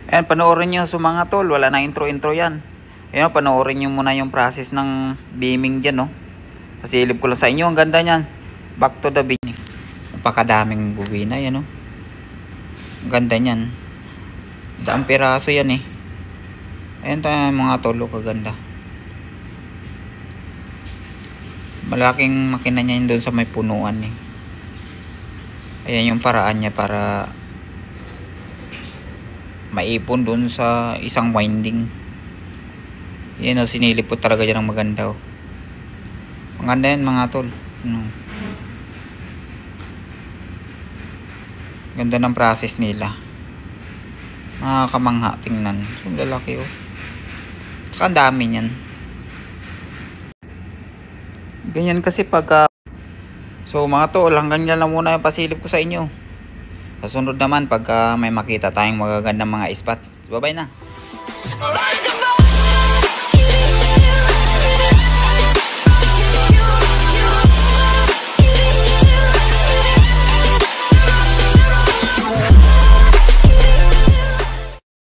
Ayan, panoorin nyo sa mga tol. Wala na intro-intro yan. Ayan, panoorin nyo muna yung process ng beaming dyan, no. Pasilip ko lang sa inyo. Ang ganda nyan. Back to the beam. Napakadaming bubina, yan, no. Ang ganda nyan. Daang piraso yan, eh. Ayan tayo mga tol. Kaganda. Malaking makina niya yun doon sa may punuan, eh. Ayan yung paraan niya para maipon doon sa isang winding. Yan o, sinilip po talaga dyan ang maganda o. Maganda yan mga tol. Ganda ng process nila. Nakakamangha tingnan. So, lalaki o. Tsaka ang dami niyan. Ganyan kasi pagka so mga tol, hanggang dyan lang muna yung pasilip ko sa inyo. Sa sunod naman, pagka may makita tayong magagandang mga spot, bye-bye na.